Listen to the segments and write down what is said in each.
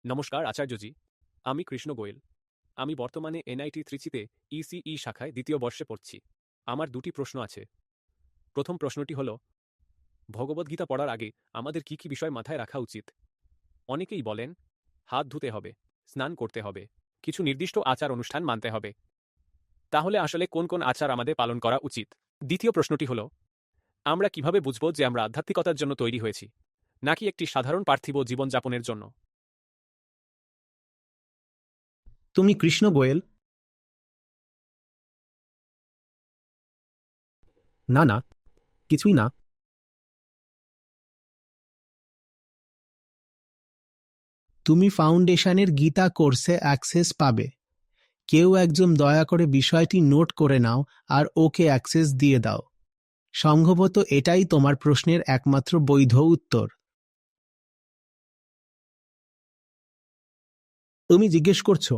নমস্কার আচার্যজি। আমি কৃষ্ণ গোয়েল। আমি বর্তমানে এনআইটি ত্রিচিতে ইসিই শাখায় দ্বিতীয় বর্ষে পড়ছি। আমার দুটি প্রশ্ন আছে। প্রথম প্রশ্নটি হল, ভগবদ্গীতা পড়ার আগে আমাদের কি কি বিষয় মাথায় রাখা উচিত? অনেকেই বলেন, হাত ধুতে হবে, স্নান করতে হবে, কিছু নির্দিষ্ট আচার অনুষ্ঠান মানতে হবে। তাহলে আসলে কোন কোন আচার আমাদের পালন করা উচিত? দ্বিতীয় প্রশ্নটি হল, আমরা কিভাবে বুঝব যে আমরা আধ্যাত্মিকতার জন্য তৈরি হয়েছি, নাকি একটি সাধারণ পার্থিব জীবনযাপনের জন্য? তুমি কৃষ্ণ গোয়েল? না না, কিছুই না। তুমি ফাউন্ডেশনের গীতা কোর্সে অ্যাক্সেস পাবে। কেউ একজন দয়া করে বিষয়টি নোট করে নাও আর ওকে অ্যাক্সেস দিয়ে দাও। সম্ভবত এটাই তোমার প্রশ্নের একমাত্র বৈধ উত্তর। তুমি জিজ্ঞেস করছো,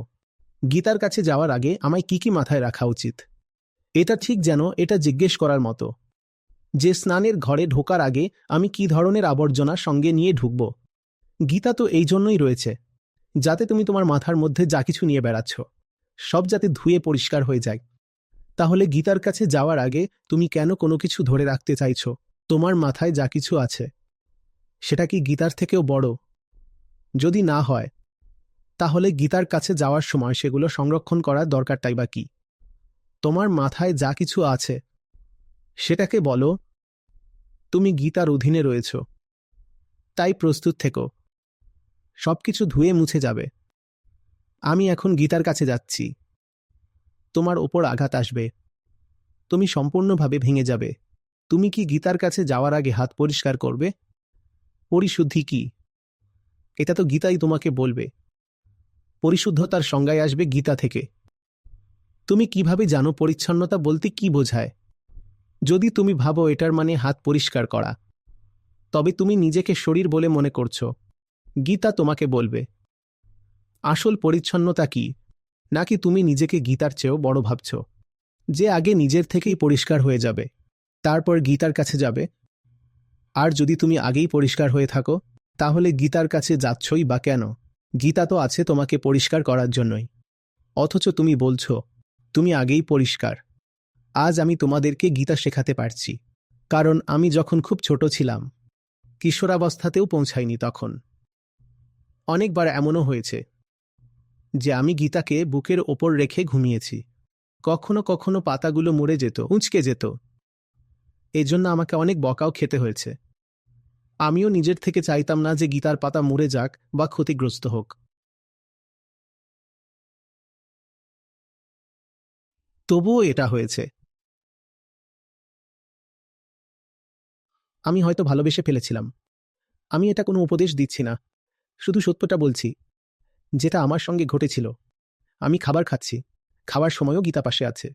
গীতার কাছে যাওয়ার আগে আমায় কি কি মাথায় রাখা উচিত? এটা ঠিক যেন এটা জিজ্ঞেস করার মতো যে স্নানের ঘরে ঢোকার আগে আমি কি ধরনের আবর্জনা সঙ্গে নিয়ে ঢুকব। গীতা তো এই জন্যই রয়েছে, যাতে তুমি তোমার মাথার মধ্যে যা কিছু নিয়ে বেড়াচ্ছ সব যাতে ধুয়ে পরিষ্কার হয়ে যায়। তাহলে গীতার কাছে যাওয়ার আগে তুমি কেন কোনো কিছু ধরে রাখতে চাইছো? তোমার মাথায় যা কিছু আছে সেটা কি গীতার থেকেও বড়? যদি না হয়, তাহলে গীতার কাছে যাওয়ার সময় সেগুলো সংরক্ষণ করার দরকারটাই বা কি? তোমার মাথায় যা কিছু আছে সেটাকে বলো তুমি গীতার অধীনে রয়েছ, তাই প্রস্তুত থেকো। সবকিছু ধুয়ে মুছে যাবে। আমি এখন গীতার কাছে যাচ্ছি। তোমার ওপর আঘাত আসবে, তুমি সম্পূর্ণভাবে ভেঙে যাবে। তুমি কি গীতার কাছে যাওয়ার আগে হাত পরিষ্কার করবে? পরিশুদ্ধি কি? এটা তো গীতাই তোমাকে বলবে। পরিশুদ্ধতার সংজ্ঞায় আসবে গীতা থেকে। তুমি কিভাবে জানো পরিচ্ছন্নতা বলতে কি বোঝায়? যদি তুমি ভাবো এটার মানে হাত পরিষ্কার করা, তবে তুমি নিজেকে শরীর বলে মনে করছো। গীতা তোমাকে বলবে আসল পরিচ্ছন্নতা কি, নাকি তুমি নিজেকে গীতার চেয়েও বড় ভাবছ, যে আগে নিজের থেকেই পরিষ্কার হয়ে যাবে, তারপর গীতার কাছে যাবে। আর যদি তুমি আগেই পরিষ্কার হয়ে থাকো, তাহলে গীতার কাছে যাচ্ছই বা কেন? গীতা তো আছে তোমাকে পরিষ্কার করার জন্যই। অথচ তুমি বলছো তুমি আগেই পরিষ্কার। আজ আমি তোমাদেরকে গীতা শেখাতে পারছি, কারণ আমি যখন খুব ছোট ছিলাম, কিশোরাবস্থাতেও পৌঁছাইনি, তখন অনেকবার এমনও হয়েছে যে আমি গীতাকে বুকের ওপর রেখে ঘুমিয়েছি। কখনো কখনো পাতাগুলো মরে যেত, উঁচকে যেত। এজন্য আমাকে অনেক বকাও খেতে হয়েছে। আমিও নিজের থেকে চাইতাম না যে গীতার পাতা মরে যাক বা ক্ষতিগ্রস্ত হোক। তবুও এটা হয়েছে। আমি হয়তো ভালোবেসে ফেলেছিলাম। আমি এটা কোনো উপদেশ দিচ্ছি না, শুধু সত্যটা বলছি, যেটা আমার সঙ্গে ঘটেছিল। আমি খাবার খাচ্ছি, খাওয়ার সময়ও গীতা পাশে আছে।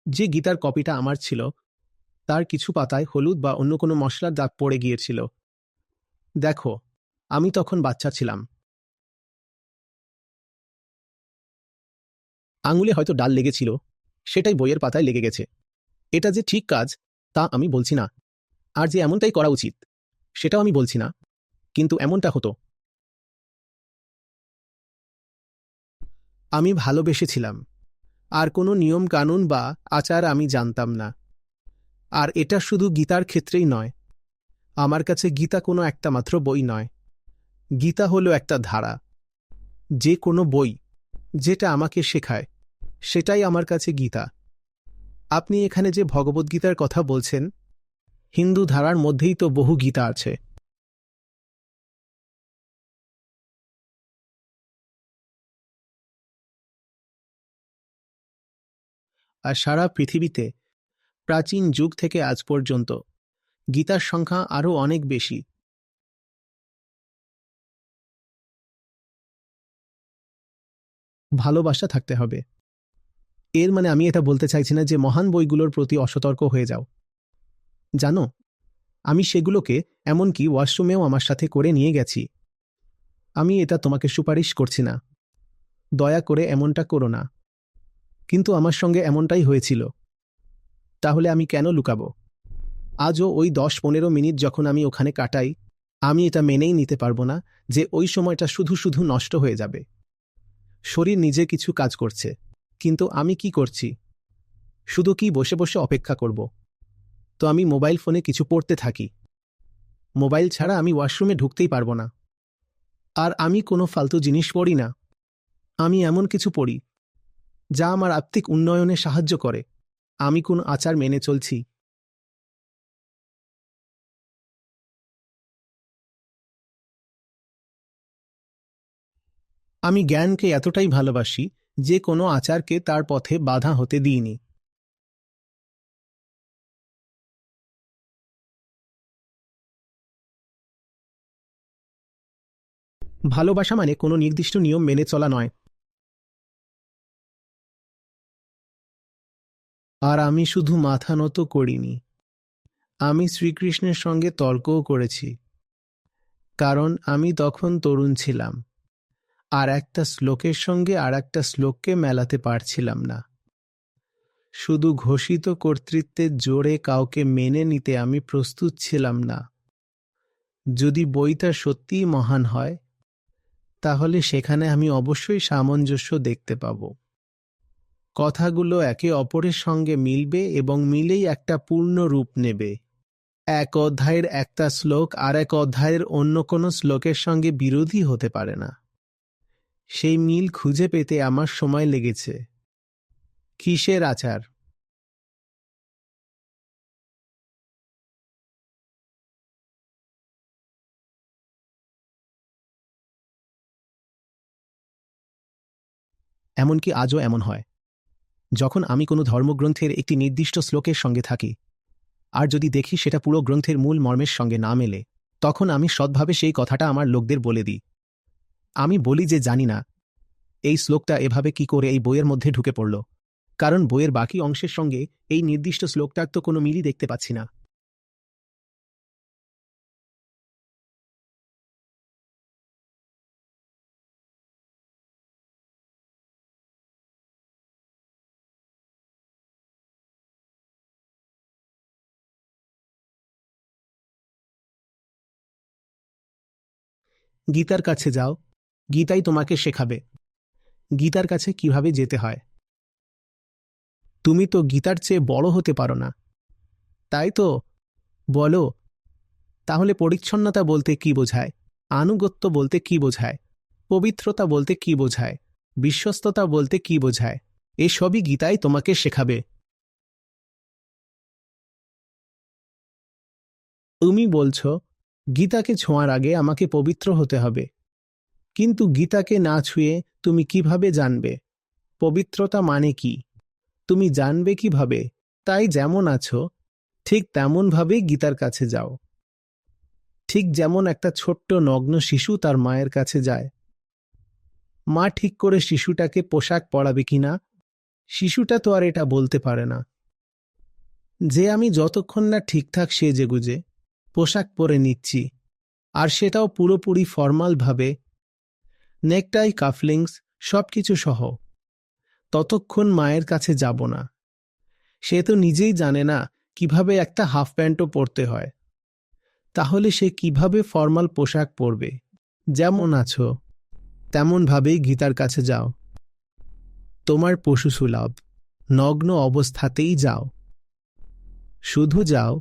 যে গীতার কপিটা আমার ছিল, তার কিছু পাতায় হলুদ বা অন্য কোনো মশলার দাগ পড়ে গিয়েছিল। দেখো, আমি তখন বাচ্চা ছিলাম। আঙুলে হয়তো ডাল লেগেছিল, সেটাই বইয়ের পাতায় লেগে গেছে। এটা যে ঠিক কাজ তা আমি বলছি না, আর যে এমনটাই করা উচিত সেটাও আমি বলছি না, কিন্তু এমনটা হতো। আমি ভালোবেসেছিলাম, আর কোনো নিয়ম কানুন বা আচার আমি জানতাম না। আর এটা শুধু গীতার ক্ষেত্রেই নয়। আমার কাছে গীতা কোনো একটা মাত্র বই নয়। গীতা হলো একটা ধারা। যে কোনো বই যেটা আমাকে শেখায়, সেটাই আমার কাছে গীতা। আপনি এখানে যে ভগবদ্গীতার কথা বলছেন, হিন্দু ধারার মধ্যেই তো বহু গীতা আছে। আর সারা পৃথিবীতে প্রাচীন যুগ থেকে আজ পর্যন্ত গীতার সংখ্যা আরও অনেক বেশি। ভালোবাসা থাকতে হবে। এর মানে আমি এটা বলতে চাইছি না যে মহান বইগুলোর প্রতি অসতর্ক হয়ে যাও। জানো, আমি সেগুলোকে এমনকি ওয়াশরুমেও আমার সাথে করে নিয়ে গেছি। আমি এটা তোমাকে সুপারিশ করছি না, দয়া করে এমনটা করো না। কিন্তু আমার সঙ্গে এমনটাই হয়েছিল। তাহলে আমি কেন লুকাবো? আজও ওই 10-15 মিনিট যখন আমি ওখানে কাটাই, আমি এটা মেনেই নিতে পারবো না যে ওই সময়টা শুধু শুধু নষ্ট হয়ে যাবে। শরীর নিজে কিছু কাজ করছে, কিন্তু আমি কি করছি? শুধু কি বসে বসে অপেক্ষা করব? তো আমি মোবাইল ফোনে কিছু পড়তে থাকি। মোবাইল ছাড়া আমি ওয়াশরুমে ঢুকতেই পারবো না। আর আমি কোনো ফালতু জিনিস পড়ি না। আমি এমন কিছু পড়ি যা আমার আত্মিক উন্নয়নে সাহায্য করে। আমি কোন আচার মেনে চলছি। আমি জ্ঞানকে এতটাই ভালোবাসি যে কোনো আচারকে তার পথে বাধা হতে দিইনি। ভালোবাসা মানে কোনো নির্দিষ্ট নিয়ম মেনে চলা নয়। আর আমি শুধু মাথা নত করিনি, আমি শ্রীকৃষ্ণের সঙ্গে তর্কও করেছি। কারণ আমি তখন তরুণ ছিলাম, আর একটা শ্লোকের সঙ্গে আর একটা শ্লোককে মেলাতে পারছিলাম না। শুধু ঘোষিত কর্তৃত্বের জোরে কাউকে মেনে নিতে আমি প্রস্তুত ছিলাম না। যদি বইটা সত্যিই মহান হয়, তাহলে সেখানে আমি অবশ্যই সামঞ্জস্য দেখতে পাব। কথাগুলো একে অপরের সঙ্গে মিলবে এবং মিলেই একটা পূর্ণ রূপ নেবে। এক অধ্যায়ের একটা শ্লোক আর এক অধ্যায়ের অন্য কোনো শ্লোকের সঙ্গে বিরোধী হতে পারে না। সেই মিল খুঁজে পেতে আমার সময় লেগেছে। কিসের আচার? এমনকি আজও এমন হয়। যখন আমি কোনো ধর্মগ্রন্থের একটি নির্দিষ্ট শ্লোকের সঙ্গে থাকি, আর যদি দেখি সেটা পুরো গ্রন্থের মূল মর্মের সঙ্গে না মেলে, তখন আমি সৎভাবে সেই কথাটা আমার লোকদের বলে দিই। আমি বলি যে জানি না এই শ্লোকটা এভাবে কি করে এই বইয়ের মধ্যে ঢুকে পড়ল, কারণ বইয়ের বাকি অংশের সঙ্গে এই নির্দিষ্ট শ্লোকটার তো কোনো মিলই দেখতে পাচ্ছি না। গীতার কাছে যাও, গীতাই তোমাকে শেখাবে গীতার কাছে কিভাবে যেতে হয়। তুমি তো গীতার চেয়ে বড় হতে পারো না, তাই তো? বলো, তাহলে পরিচ্ছন্নতা বলতে কি বোঝায়? আনুগত্য বলতে কি বোঝায়? পবিত্রতা বলতে কি বোঝায়? বিশ্বস্ততা বলতে কি বোঝায়? এসবই গীতাই তোমাকে শেখাবে। তুমি বলছ গীতাকে ছোঁয়ার আগে আমাকে পবিত্র হতে হবে, কিন্তু গীতাকে না ছুঁয়ে তুমি কিভাবে জানবে পবিত্রতা মানে কি? তুমি জানবে কিভাবে? তাই যেমন আছো ঠিক তেমনভাবেই গীতার কাছে যাও। ঠিক যেমন একটা ছোট্ট নগ্ন শিশু তার মায়ের কাছে যায়। মা ঠিক করে শিশুটাকে পোশাক পরাবে কিনা, শিশুটা তো আর এটা বলতে পারে না যে আমি যতক্ষণ না ঠিকঠাক সেজেগুজে পোশাক পরে নিচ্ছি, আর সেটাও পুরোপুরি ফর্মালভাবে, নেকটাই, কাফলিংস সবকিছু সহ, ততক্ষণ মায়ের কাছে যাব না। সে তো নিজেই জানে না কিভাবে একটা হাফ প্যান্টও পরতে হয়, তাহলে সে কিভাবে ফর্মাল পোশাক পরবে? যেমন আছো তেমনভাবেই গীতার কাছে যাও। তোমার পশুসুলভ নগ্ন অবস্থাতেই যাও, শুধু যাও,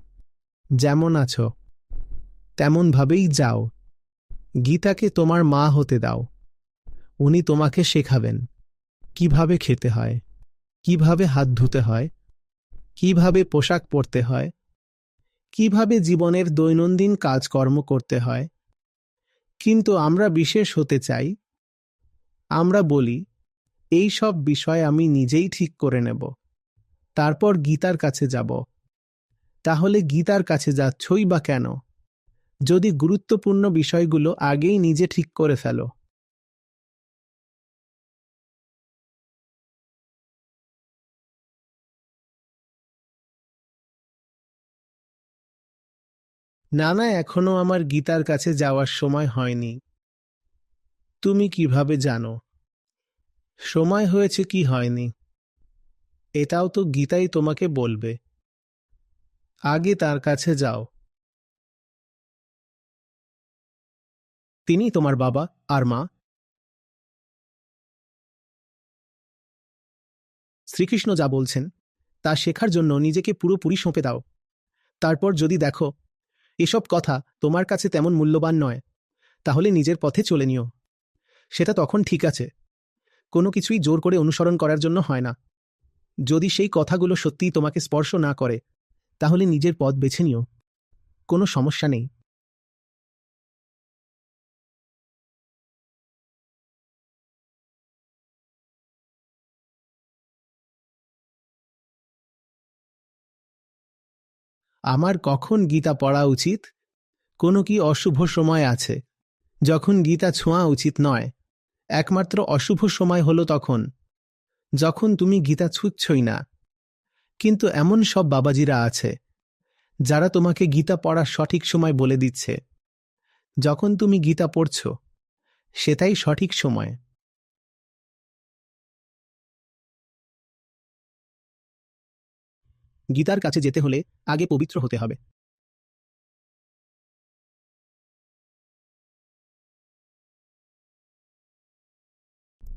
যেমন আছো তেমনভাবেই যাও। গীতাকে তোমার মা হতে দাও। উনি তোমাকে শেখাবেন কিভাবে খেতে হয়, কিভাবে হাত ধুতে হয়, কিভাবে পোশাক পরতে হয়, কিভাবে জীবনের দৈনন্দিন কাজকর্ম করতে হয়। কিন্তু আমরা বিশেষ হতে চাই। আমরা বলি এই সব বিষয় আমি নিজেই ঠিক করে নেব, তারপর গীতার কাছে যাব। তাহলে গীতার কাছে যাচ্ছই বা কেন, যদি গুরুত্বপূর্ণ বিষয়গুলো আগেই নিজে ঠিক করে ফেলো? না না, এখনো আমার গীতার কাছে যাওয়ার সময় হয়নি। তুমি কিভাবে জানো সময় হয়েছে কি হয়নি? এটাও তো গীতাই তোমাকে বলবে। আগে তার কাছে যাও। তিনি তোমার বাবা আর মা। শ্রীকৃষ্ণ যা বলছেন তা শেখার জন্য নিজেকে পুরোপুরি সঁপে দাও। তারপর যদি দেখো এসব কথা তোমার কাছে তেমন মূল্যবান নয়, তাহলে নিজের পথে চলে নিও। সেটা তখন ঠিক আছে। কোনো কিছুই জোর করে অনুসরণ করার জন্য হয় না। যদি সেই কথাগুলো সত্যিই তোমাকে স্পর্শ না করে, তাহলে নিজের পথ বেছে নিও। কোনো সমস্যা নেই। আমার কখন গীতা পড়া উচিত? কোনো কি অশুভ সময় আছে যখন গীতা ছোঁয়া উচিত নয়? একমাত্র অশুভ সময় হলো তখন যখন তুমি গীতা ছুঁচ্ছই না। কিন্তু এমন সব বাবাজিরা আছে যারা তোমাকে গীতা পড়ার সঠিক সময় বলে দিচ্ছে। যখন তুমি গীতা পড়ছ, সেটাই সঠিক সময়। গীতার কাছে যেতে হলে আগে পবিত্র হতে হবে।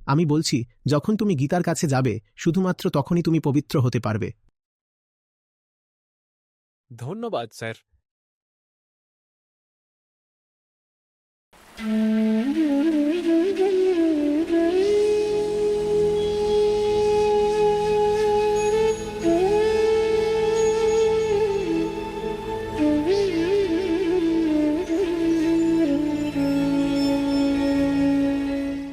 আমি বলছি, যখন তুমি গীতার কাছে যাবে, শুধুমাত্র তখনই তুমি পবিত্র হতে পারবে। ধন্যবাদ স্যার।